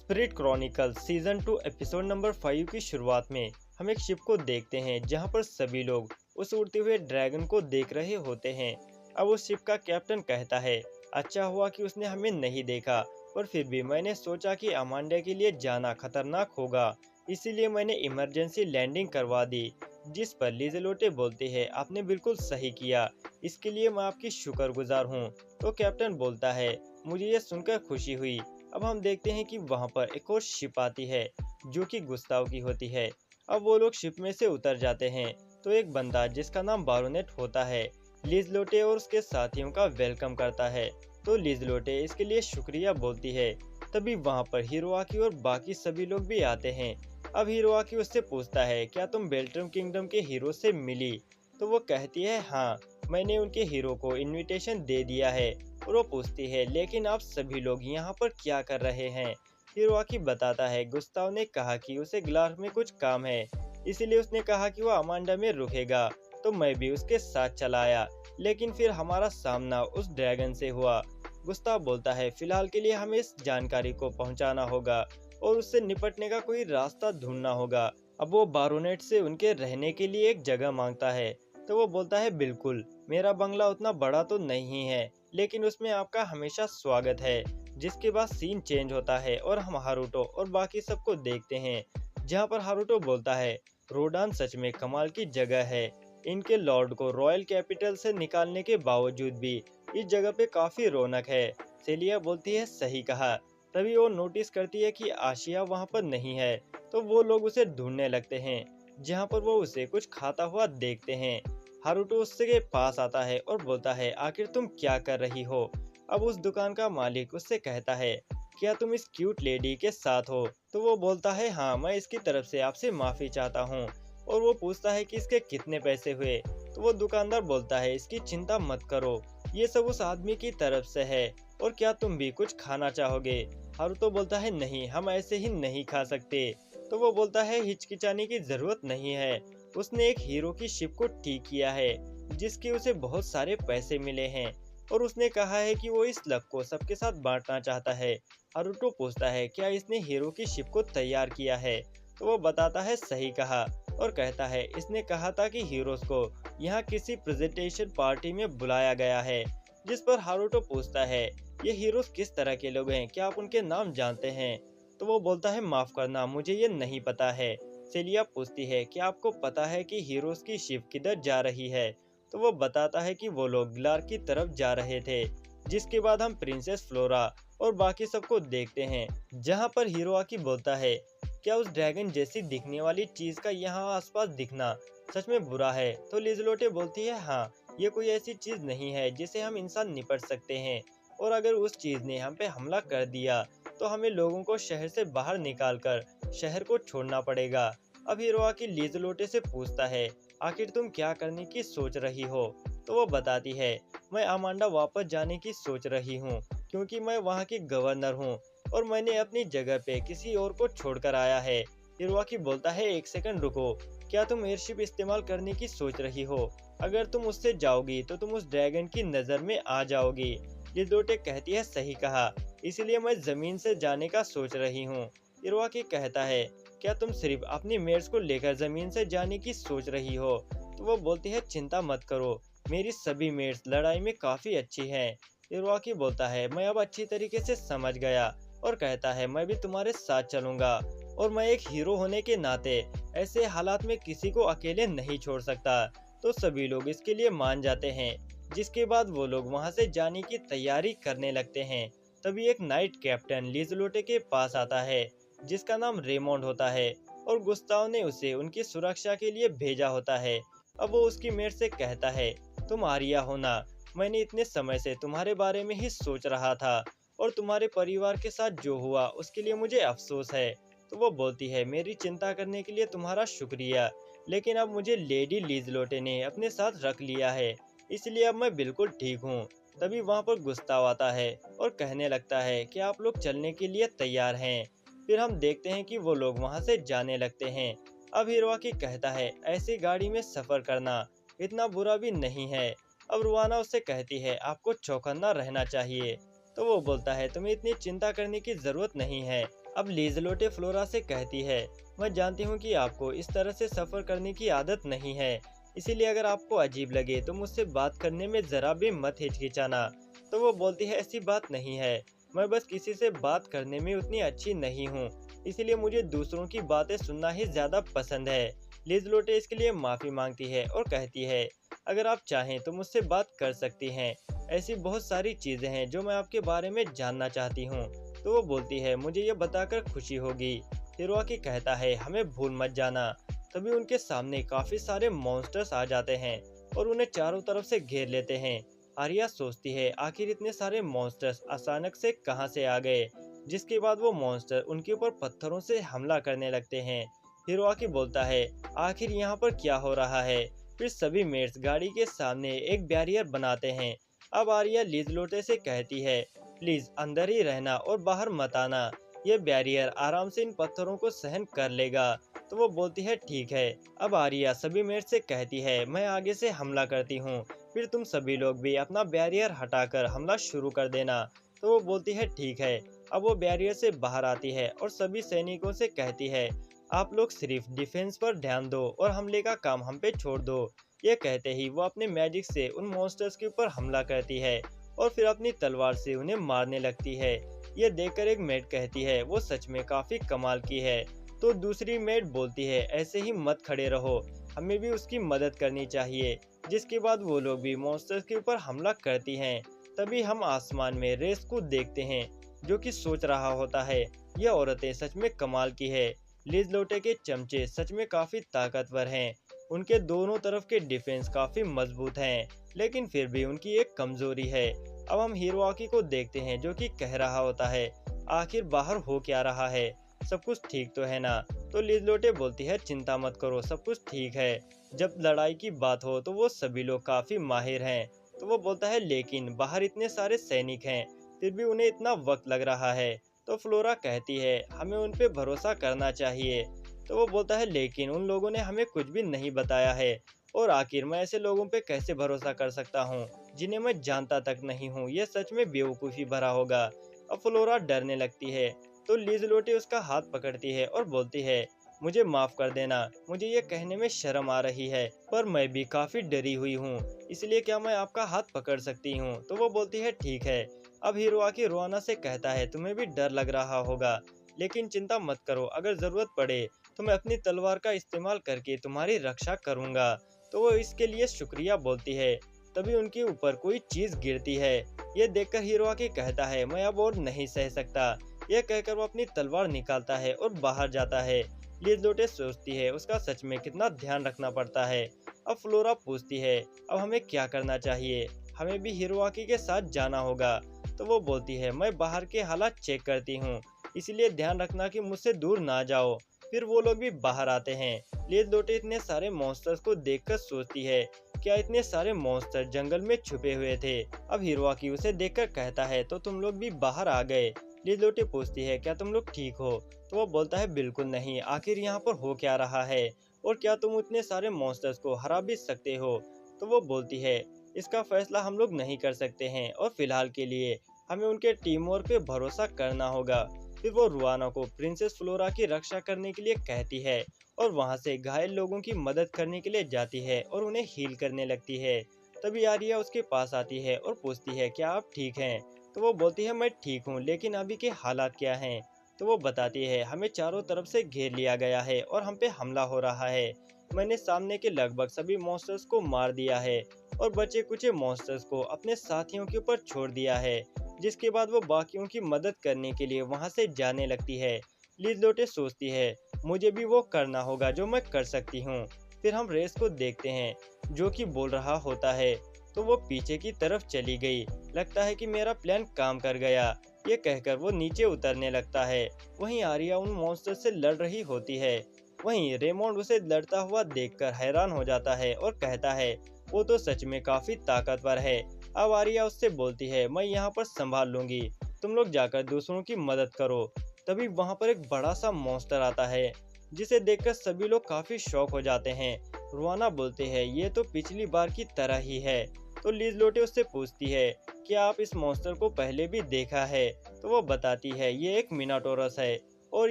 Spirit Chronicle season 2 episode number 5 की शुरुआत में हम एक शिप को देखते हैं जहां पर सभी लोग उस उड़ते हुए ड्रैगन को देख रहे होते हैं। अब उस शिप का कैप्टन कहता है, अच्छा हुआ कि उसने हमें नहीं देखा, पर फिर भी मैंने सोचा कि अमांडा के लिए जाना खतरनाक होगा, इसीलिए मैंने इमरजेंसी लैंडिंग करवा दी। जिस पर लिजेलोटे बोलते हैं, आपने बिल्कुल सही किया, इसके लिए मैं आपकी शुक्रगुजार हूँ। तो कैप्टन बोलता है, मुझे ये सुनकर खुशी हुई। अब हम देखते हैं कि वहां पर एक और शिप आती है जो कि गुस्ताव की होती है। अब वो लोग शिप में से उतर जाते हैं तो एक बंदा जिसका नाम बारोनेट होता है लिजलोटे और उसके साथियों का वेलकम करता है। तो लिजलोटे इसके लिए शुक्रिया बोलती है। तभी वहां पर हिरोआकी और बाकी सभी लोग भी आते हैं। अब हिरोआकी उससे पूछता है, क्या तुम बेल्ट्रम किंगडम के हीरो से मिली? तो वो कहती है, हाँ, मैंने उनके हीरो को इनविटेशन दे दिया है। और वो पूछती है, लेकिन आप सभी लोग यहाँ पर क्या कर रहे हैं? हिरोआकी बताता है, गुस्ताव ने कहा कि उसे ग्लार्क में कुछ काम है, इसीलिए उसने कहा कि वो अमांडा में रुकेगा, तो मैं भी उसके साथ चला आया, लेकिन फिर हमारा सामना उस ड्रैगन से हुआ। गुस्ताव बोलता है, फिलहाल के लिए हमें इस जानकारी को पहुंचाना होगा और उससे निपटने का कोई रास्ता ढूंढना होगा। अब वो बारोनेट से उनके रहने के लिए एक जगह मांगता है। तो वो बोलता है, बिल्कुल, मेरा बंगला उतना बड़ा तो नहीं है, लेकिन उसमें आपका हमेशा स्वागत है। जिसके बाद सीन चेंज होता है और हम हारुतो और बाकी सबको देखते हैं, जहां पर हारुतो बोलता है, रोडान सच में कमाल की जगह है। इनके लॉर्ड को रॉयल कैपिटल से निकालने के बावजूद भी इस जगह पे काफी रौनक है। सेलिया बोलती है, सही कहा। तभी वो नोटिस करती है कि आशिया वहां पर नहीं है, तो वो लोग उसे ढूंढने लगते हैं, जहां पर वो उसे कुछ खाता हुआ देखते हैं। हारुतो उससे के पास आता है और बोलता है, आखिर तुम क्या कर रही हो? अब उस दुकान का मालिक उससे कहता है, क्या तुम इस क्यूट लेडी के साथ हो? तो वो बोलता है, हाँ, मैं इसकी तरफ से आपसे माफी चाहता हूँ। और वो पूछता है कि इसके कितने पैसे हुए? तो वो दुकानदार बोलता है, इसकी चिंता मत करो, ये सब उस आदमी की तरफ से है। और क्या तुम भी कुछ खाना चाहोगे? हारुतो बोलता है, नहीं, हम ऐसे ही नहीं खा सकते। तो वो बोलता है, हिचकिचाने की जरूरत नहीं है, उसने एक हीरो की शिप को ठीक किया है जिसके उसे बहुत सारे पैसे मिले हैं, और उसने कहा है कि वो इस लक को सबके साथ बांटना चाहता है। हारुतो पूछता है, क्या इसने हीरो की शिप को तैयार किया है? तो वो बताता है, सही कहा, और कहता है, इसने कहा था कि हीरोज को यहाँ किसी प्रेजेंटेशन पार्टी में बुलाया गया है। जिस पर हारुतो पूछता है, ये हीरोज किस तरह के लोग हैं, क्या आप उनके नाम जानते हैं? तो वो बोलता है, माफ करना, मुझे ये नहीं पता है। सेलिया पूछती है, क्या आपको पता है कि हीरोज की शिप किधर जा रही है? तो वो बताता है कि वो लोग ग्लार्क की तरफ जा रहे थे। जिसके बाद हम प्रिंसेस फ्लोरा और बाकी सबको देखते हैं, जहां पर हिरोआकी बोलता है, क्या उस ड्रैगन जैसी दिखने वाली चीज का यहाँ आसपास दिखना सच में बुरा है? तो लिजलोटे बोलती है, हाँ, ये कोई ऐसी चीज नहीं है जिसे हम इंसान निपट सकते हैं, और अगर उस चीज ने हम पे हमला कर दिया तो हमें लोगों को शहर से बाहर निकालकर शहर को छोड़ना पड़ेगा। अब हिरोआकी लिजलोटे से पूछता है, आखिर तुम क्या करने की सोच रही हो? तो वो बताती है, मैं अमांडा वापस जाने की सोच रही हूँ, क्योंकि मैं वहाँ की गवर्नर हूँ और मैंने अपनी जगह पे किसी और को छोड़कर आया है। हिरोआकी बोलता है, एक सेकंड रुको, क्या तुम एयरशिप इस्तेमाल करने की सोच रही हो? अगर तुम उससे जाओगी तो तुम उस ड्रैगन की नजर में आ जाओगी। लिजलोटे कहती है, सही कहा, इसलिए मैं जमीन से जाने का सोच रही हूँ। हिरोआकी कहता है, क्या तुम सिर्फ अपनी मेयर्स को लेकर जमीन से जाने की सोच रही हो? तो वो बोलती है, चिंता मत करो, मेरी सभी मेयर्स लड़ाई में काफी अच्छी हैं। हिरोआकी बोलता है, मैं अब अच्छी तरीके से समझ गया, और कहता है, मैं भी तुम्हारे साथ चलूंगा, और मैं एक हीरो होने के नाते ऐसे हालात में किसी को अकेले नहीं छोड़ सकता। तो सभी लोग इसके लिए मान जाते हैं। जिसके बाद वो लोग वहां से जाने की तैयारी करने लगते हैं। तभी एक नाइट कैप्टन लिजलोटे के पास आता है, जिसका नाम रेमोंड होता है, और गुस्ताव ने उसे उनकी सुरक्षा के लिए भेजा होता है। अब वो उसकी मेट से कहता है, तुम आर्या हो ना? मैंने इतने समय से तुम्हारे बारे में ही सोच रहा था, और तुम्हारे परिवार के साथ जो हुआ उसके लिए मुझे अफसोस है। तो वो बोलती है, मेरी चिंता करने के लिए तुम्हारा शुक्रिया, लेकिन अब मुझे लेडी लिजलोटे ने अपने साथ रख लिया है, इसलिए अब मैं बिल्कुल ठीक हूँ। तभी वहाँ पर गुस्ताव आता है और कहने लगता है कि आप लोग चलने के लिए तैयार हैं। फिर हम देखते हैं कि वो लोग वहाँ से जाने लगते हैं। अब हिरोआकी कहता है, ऐसी गाड़ी में सफर करना इतना बुरा भी नहीं है। अब रुआना उससे कहती है, आपको चौकन्ना रहना चाहिए। तो वो बोलता है, तुम्हें इतनी चिंता करने की जरूरत नहीं है, अब लीज़लोटे फ्लोरा से कहती है, मैं जानती हूँ कि आपको इस तरह से सफ़र करने की आदत नहीं है, इसीलिए अगर आपको अजीब लगे तो मुझसे बात करने में ज़रा भी मत हिचकिचाना। तो वो बोलती है, ऐसी बात नहीं है, मैं बस किसी से बात करने में उतनी अच्छी नहीं हूँ, इसीलिए मुझे दूसरों की बातें सुनना ही ज़्यादा पसंद है। लीज़लोटे इसके लिए माफ़ी मांगती है और कहती है, अगर आप चाहें तो मुझसे बात कर सकती हैं, ऐसी बहुत सारी चीज़ें हैं जो मैं आपके बारे में जानना चाहती हूँ। तो वो बोलती है, मुझे ये बताकर खुशी होगी। हिरोआकी कहता है, हमें भूल मत जाना। तभी उनके सामने काफ़ी सारे मॉन्स्टर्स आ जाते हैं और उन्हें चारों तरफ से घेर लेते हैं। आर्या सोचती है, आखिर इतने सारे मॉन्स्टर्स अचानक से कहाँ से आ गए। जिसके बाद वो मॉन्स्टर उनके ऊपर पत्थरों से हमला करने लगते हैं। हिरोआकी बोलता है, आखिर यहाँ पर क्या हो रहा है। फिर सभी मेट्स गाड़ी के सामने एक बैरियर बनाते हैं। अब आर्या लीज़लोटे से कहती है, प्लीज अंदर ही रहना और बाहर मत आना, ये बैरियर आराम से इन पत्थरों को सहन कर लेगा। तो वो बोलती है, ठीक है। अब आर्या सभी मेट से कहती है, मैं आगे से हमला करती हूँ, फिर तुम सभी लोग भी अपना बैरियर हटाकर हमला शुरू कर देना। तो वो बोलती है, ठीक है। अब वो बैरियर से बाहर आती है और सभी सैनिकों से कहती है, आप लोग सिर्फ डिफेंस पर ध्यान दो और हमले का काम हम पे छोड़ दो। ये कहते ही वो अपने मैजिक से उन मॉन्स्टर्स के ऊपर हमला करती है और फिर अपनी तलवार से उन्हें मारने लगती है। ये देखकर एक मेड कहती है, वो सच में काफी कमाल की है। तो दूसरी मेड बोलती है, ऐसे ही मत खड़े रहो, हमें भी उसकी मदद करनी चाहिए। जिसके बाद वो लोग भी मॉन्स्टर्स के ऊपर हमला करती हैं। तभी हम आसमान में रेस को देखते हैं, जो कि सोच रहा होता है, यह औरतें सच में कमाल की है। लीज़लोटे के चमचे सच में काफी ताकतवर हैं। उनके दोनों तरफ के डिफेंस काफी मजबूत हैं, लेकिन फिर भी उनकी एक कमजोरी है। अब हम हिरोआकी को देखते हैं, जो कि कह रहा होता है, आखिर बाहर हो क्या रहा है, सब कुछ ठीक तो है ना। तो लीज़लोटे बोलती है, चिंता मत करो, सब कुछ ठीक है। जब लड़ाई की बात हो तो वो सभी लोग काफी माहिर हैं। तो वो बोलता है, लेकिन बाहर इतने सारे सैनिक हैं, फिर भी उन्हें इतना वक्त लग रहा है। तो फ्लोरा कहती है, हमें उन पे भरोसा करना चाहिए। तो वो बोलता है, लेकिन उन लोगों ने हमें कुछ भी नहीं बताया है, और आखिर मैं ऐसे लोगों पे कैसे भरोसा कर सकता हूँ जिन्हें मैं जानता तक नहीं हूँ, ये सच में बेवकूफ़ी भरा होगा। अब फ्लोरा डरने लगती है। तो लीज़लोटे उसका हाथ पकड़ती है और बोलती है, मुझे माफ़ कर देना, मुझे ये कहने में शर्म आ रही है, पर मैं भी काफ़ी डरी हुई हूँ, इसलिए क्या मैं आपका हाथ पकड़ सकती हूँ। तो वो बोलती है, ठीक है। अब हिरोआकी रोआना से कहता है, तुम्हें भी डर लग रहा होगा, लेकिन चिंता मत करो, अगर ज़रूरत पड़े तो मैं अपनी तलवार का इस्तेमाल करके तुम्हारी रक्षा करूँगा। तो वो इसके लिए शुक्रिया बोलती है। तभी उनके ऊपर कोई चीज़ गिरती है। ये देखकर हिरोआकी कहता है, मैं अब और नहीं सह सकता। यह कहकर वो अपनी तलवार निकालता है और बाहर जाता है। लीज़लोटे सोचती है, उसका सच में कितना ध्यान रखना पड़ता है। अब फ्लोरा पूछती है, अब हमें क्या करना चाहिए, हमें भी हिरोआकी के साथ जाना होगा। तो वो बोलती है, मैं बाहर के हालात चेक करती हूँ, इसलिए ध्यान रखना कि मुझसे दूर ना जाओ। फिर वो लोग भी बाहर आते हैं। लीज़लोटे इतने सारे मॉन्स्टर्स को देखकर सोचती है, क्या इतने सारे मॉन्स्टर जंगल में छुपे हुए थे। अब हिरोआकी उसे देखकर कहता है, तो तुम लोग भी बाहर आ गए। लीज़लोटे पूछती है, क्या तुम लोग ठीक हो। तो वो बोलता है, बिल्कुल नहीं, आखिर यहाँ पर हो क्या रहा है, और क्या तुम इतने सारे मॉन्स्टर्स को हरा भी सकते हो। तो वो बोलती है, इसका फैसला हम लोग नहीं कर सकते हैं, और फिलहाल के लिए हमें उनके टीम वर्क पे भरोसा करना होगा। फिर वो रुआना को प्रिंसेस फ्लोरा की रक्षा करने के लिए कहती है और वहां से घायल लोगों की मदद करने के लिए जाती है और उन्हें हील करने लगती है। तभी आर्या उसके पास आती है और पूछती है, क्या आप ठीक हैं। तो वो बोलती है, मैं ठीक हूँ, लेकिन अभी के हालात क्या हैं। तो वो बताती है, हमें चारों तरफ से घेर लिया गया है और हम पे हमला हो रहा है। मैंने सामने के लगभग सभी मॉन्स्टर्स को मार दिया है और बचे कुछ मॉन्स्टर्स को अपने साथियों के ऊपर छोड़ दिया है। जिसके बाद वो बाकियों की मदद करने के लिए वहां से जाने लगती है। लीज़लोटे सोचती है, मुझे भी वो करना होगा जो मैं कर सकती हूँ। फिर हम रेस को देखते हैं, जो कि बोल रहा होता है, तो वो पीछे की तरफ चली गई, लगता है कि मेरा प्लान काम कर गया। ये कहकर वो नीचे उतरने लगता है। वहीं आर्या उन मॉन्स्टर से लड़ रही होती है। वहीं रेमोंड उसे लड़ता हुआ देखकर हैरान हो जाता है और कहता है, वो तो सच में काफी ताकतवर है। अब आर्या उससे बोलती है, मैं यहाँ पर संभाल लूंगी, तुम लोग जाकर दूसरों की मदद करो। तभी वहाँ पर एक बड़ा सा मॉन्स्टर आता है, जिसे देखकर सभी लोग काफी शॉक हो जाते हैं। रुआना बोलते हैं, ये तो पिछली बार की तरह ही है। तो लीज़लोटे उससे पूछती है, क्या आप इस मॉन्स्टर को पहले भी देखा है। तो वो बताती है, ये एक मिनाटोरस है, और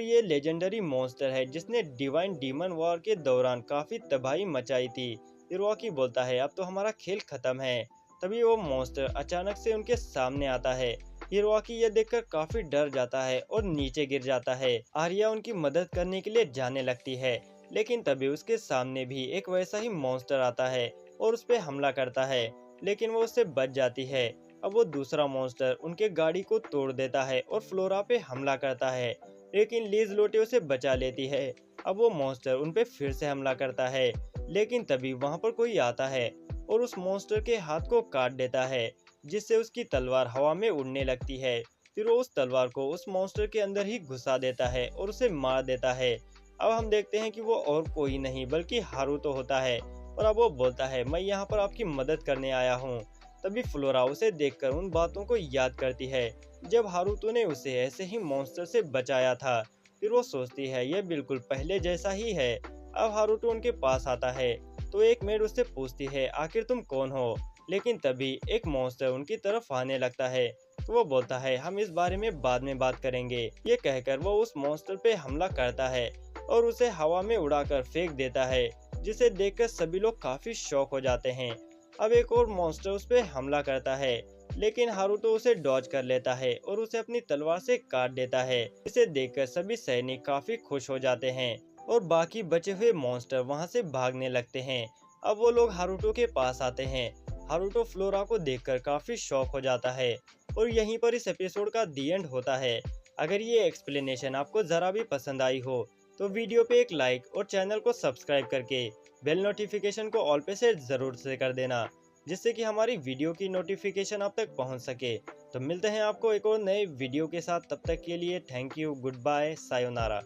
ये लेजेंडरी मॉन्स्टर है जिसने डिवाइन डीमन वॉर के दौरान काफी तबाही मचाई थी। हिरोआकी बोलता है अब तो हमारा खेल खत्म है। तभी वो मॉन्स्टर अचानक से उनके सामने आता है। हिरोआकी यह देखकर काफी डर जाता है और नीचे गिर जाता है। आर्या उनकी मदद करने के लिए जाने लगती है, लेकिन तभी उसके सामने भी एक वैसा ही मॉन्स्टर आता है और उस पे हमला करता है, लेकिन वो उससे बच जाती है। अब वो दूसरा मॉन्स्टर उनके गाड़ी को तोड़ देता है और फ्लोरा पे हमला करता है, लेकिन लीज लोटे उसे बचा लेती है। अब वो मॉन्स्टर उन पे फिर से हमला करता है, लेकिन तभी वहां पर कोई आता है और उस मॉन्स्टर के हाथ को काट देता है, जिससे उसकी तलवार हवा में उड़ने लगती है। फिर वो उस तलवार को उस मॉन्स्टर के अंदर ही घुसा देता है और उसे मार देता है। अब हम देखते हैं कि वो और कोई नहीं बल्कि हारूतो होता है, और अब वो बोलता है मैं यहाँ पर आपकी मदद करने आया हूँ। तभी फ्लोरा उसे देखकर उन बातों को याद करती है जब हारूतो ने उसे ऐसे ही मॉन्स्टर से बचाया था। फिर वो सोचती है यह बिल्कुल पहले जैसा ही है। अब हारूतो उनके पास आता है तो एक मेड उससे पूछती है आखिर तुम कौन हो, लेकिन तभी एक मॉन्स्टर उनकी तरफ आने लगता है तो वो बोलता है हम इस बारे में बाद में बात करेंगे। ये कहकर वो उस मॉन्स्टर पे हमला करता है और उसे हवा में उड़ाकर फेंक देता है, जिसे देखकर सभी लोग काफी शॉक हो जाते हैं। अब एक और मॉन्स्टर उस पे हमला करता है, लेकिन हारूतो उसे डॉज कर लेता है और उसे अपनी तलवार से काट देता है। इसे देखकर सभी सैनिक काफी खुश हो जाते हैं और बाकी बचे हुए मॉन्स्टर वहां से भागने लगते हैं। अब वो लोग हारूतो के पास आते हैं। हारूतो फ्लोरा को देखकर काफी शॉक हो जाता है और यहीं पर इस एपिसोड का दी एंड होता है। अगर ये एक्सप्लेनेशन आपको जरा भी पसंद आई हो तो वीडियो पे एक लाइक और चैनल को सब्सक्राइब करके बेल नोटिफिकेशन को ऑल पे सेट जरूर से कर देना, जिससे कि हमारी वीडियो की नोटिफिकेशन आप तक पहुंच सके। तो मिलते हैं आपको एक और नए वीडियो के साथ, तब तक के लिए thank you, good bye, sayonara.